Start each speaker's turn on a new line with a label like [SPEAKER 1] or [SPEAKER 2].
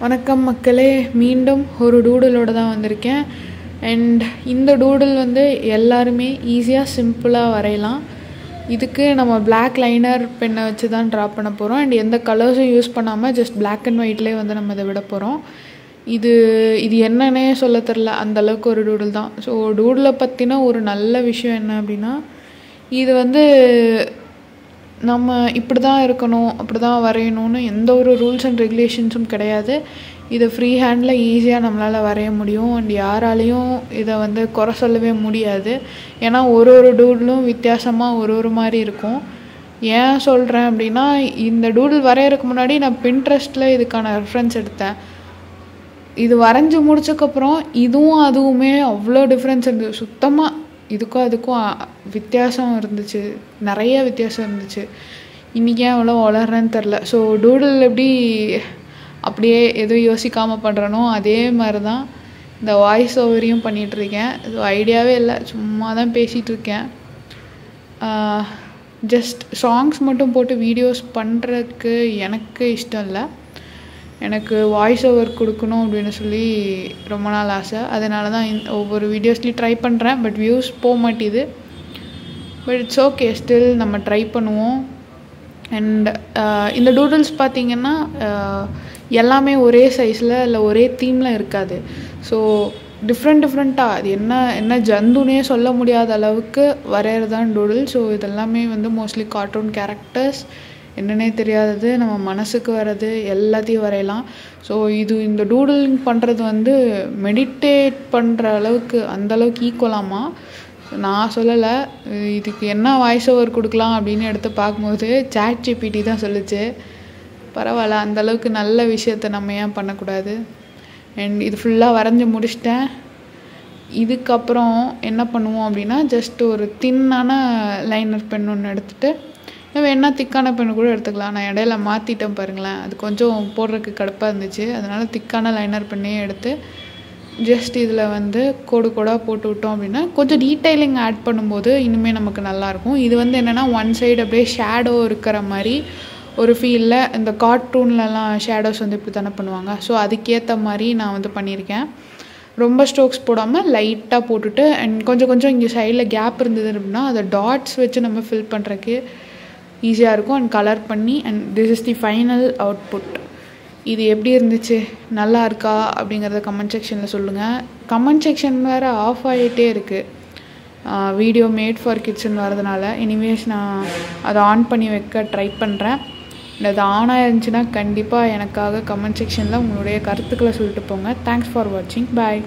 [SPEAKER 1] வணக்கம் மக்களே, மீண்டும் ஒரு டூடலோட தான் வந்திருக்கேன். அண்ட் இந்த டூடல் வந்து எல்லாருமே ஈஸியாக சிம்பிளாக வரையலாம். இதுக்கு நம்ம பிளாக் லைனர் பெண்ணை வச்சு தான் ட்ரா பண்ண போகிறோம். அண்ட் எந்த கலர்ஸும் யூஸ் பண்ணாமல் ஜஸ்ட் பிளாக் அண்ட் ஒயிட்லேயே வந்து நம்ம இதை விட போகிறோம். இது என்னன்னே சொல்ல தெரில, அந்தளவுக்கு ஒரு டூடல் தான். ஸோ டூடலை பற்றின ஒரு நல்ல விஷயம் என்ன அப்படின்னா, இது வந்து நம்ம இப்படி தான் இருக்கணும், அப்படி தான் வரையணும்னு எந்த ஒரு ரூல்ஸ் அண்ட் ரெகுலேஷன்ஸும் கிடையாது. இதை ஃப்ரீ ஹேண்டில் ஈஸியாக நம்மளால் வரைய முடியும். அண்ட் யாராலையும் இதை வந்து குறை சொல்லவே முடியாது. ஏன்னா ஒரு டூடலும் வித்தியாசமாக ஒரு மாதிரி இருக்கும். ஏன் சொல்கிறேன் அப்படின்னா, இந்த டூடல் வரையறதுக்கு முன்னாடி நான் பின்ட்ரெஸ்ட்டில் இதுக்கான ரெஃபரன்ஸ் எடுத்தேன். இது வரைஞ்சி முடிச்சக்கப்புறம் இதுவும் அதுவுமே அவ்வளோ டிஃப்ரென்ஸ் இருந்தது. சுத்தமாக இதுக்கும் அதுக்கும் வித்தியாசம் இருந்துச்சு, நிறைய வித்தியாசம் இருந்துச்சு. இன்றைக்கி ஏன் அவ்வளோ வளர்றேன்னு தெரில. ஸோ டூடல் எப்படி அப்படியே எதுவும் யோசிக்காமல் பண்ணுறனோ அதே மாதிரி தான் இந்த வாய்ஸ் ஓவரையும் பண்ணிகிட்ருக்கேன். இது ஐடியாவே இல்லை, சும்மா தான் பேசிகிட்ருக்கேன். ஜஸ்ட் சாங்ஸ் மட்டும் போட்டு வீடியோஸ் பண்ணுறதுக்கு எனக்கு இஷ்டம் இல்லை. எனக்கு வாய்ஸ் ஓவர் கொடுக்கணும் அப்படின்னு சொல்லி ரொம்ப நாள் ஆசை. அதனால தான் ஒவ்வொரு வீடியோஸ்லேயும் ட்ரை பண்ணுறேன். பட் வியூஸ் போக மாட்டேது. பட் இட்ஸ் ஓகே, ஸ்டில் நம்ம ட்ரை பண்ணுவோம். அண்ட் இந்த டூடல்ஸ் பார்த்திங்கன்னா எல்லாமே ஒரே சைஸில் இல்லை ஒரே தீமில் இருக்காது. ஸோ டிஃப்ரெண்ட்டாக அது என்ன ஜந்துனே சொல்ல முடியாத அளவுக்கு வரைகிறது தான் டூடல். ஸோ இதெல்லாமே வந்து மோஸ்ட்லி கார்ட்டூன் கேரக்டர்ஸ், என்னன்னே தெரியாதது, நம்ம மனசுக்கு வர்றது எல்லாத்தையும் வரையலாம். ஸோ இந்த டூடலிங் பண்ணுறது வந்து மெடிடேட் பண்ணுற அளவுக்கு அந்தளவுக்கு ஈக்குவலாமா நான் சொல்லலை. இதுக்கு என்ன வாய்ஸ் ஓவர் கொடுக்கலாம் அப்படின்னு எடுத்து பார்க்கும்போது ChatGPT தான் சொல்லுச்சு. பரவாயில்ல, அந்தளவுக்கு நல்ல விஷயத்த நம்ம ஏன் பண்ணக்கூடாது. அண்ட் இது ஃபுல்லாக வரைஞ்சி முடிச்சிட்டேன். இதுக்கப்புறம் என்ன பண்ணுவோம் அப்படின்னா, ஜஸ்ட் ஒரு தின்னான லைனர் பென் ஒன்று எடுத்துகிட்டு, வேணா திக்கான பெண்ணு கூட எடுத்துக்கலாம். நான் இடையில மாற்றிட்டேன் பாருங்களேன், அது கொஞ்சம் போடுறதுக்கு கடுப்பாக இருந்துச்சு. அதனால் திக்கான லைனர் பெண்ணே எடுத்து ஜஸ்ட் இதில் வந்து கோடாக போட்டு விட்டோம் அப்படின்னா கொஞ்சம் டீட்டெயிலிங் ஆட் பண்ணும்போது இனிமேல் நமக்கு நல்லாயிருக்கும். இது வந்து என்னென்னா ஒன் சைடு அப்படியே ஷேடோ இருக்கிற மாதிரி ஒரு ஃபீலில், இந்த கார்ட்டூன்லலாம் ஷேடோஸ் வந்து இப்படி தானே பண்ணுவாங்க. ஸோ அதுக்கேற்ற மாதிரி நான் வந்து பண்ணியிருக்கேன். ரொம்ப ஸ்ட்ரோக்ஸ் போடாமல் லைட்டாக போட்டுட்டு, அண்ட் கொஞ்சம் இங்கே சைடில் கேப் இருந்தது அப்படின்னா அதை டாட்ஸ் வச்சு நம்ம ஃபில் பண்ணுறதுக்கு ஈஸியாக இருக்கும். அண்ட் கலர் பண்ணி, and this is the final output. இது எப்படி இருந்துச்சு, நல்லா இருக்கா அப்படிங்கிறத கமெண்ட் செக்ஷனில் சொல்லுங்கள். கமெண்ட் செக்ஷன் வேறு ஆஃப் ஆகிட்டே இருக்குது, வீடியோ மேட் ஃபார் கிட்ஸ்ன்னு வரதுனால. எனிவேஸ் நான் அதை ஆன் பண்ணி வைக்க ட்ரை பண்ணுறேன். அது ஆனாக இருந்துச்சுன்னா கண்டிப்பாக எனக்காக கமெண்ட் செக்ஷனில் உங்களுடைய கருத்துக்களை சொல்லிட்டு போங்க. தேங்க்ஸ் ஃபார் வாட்சிங். பாய்.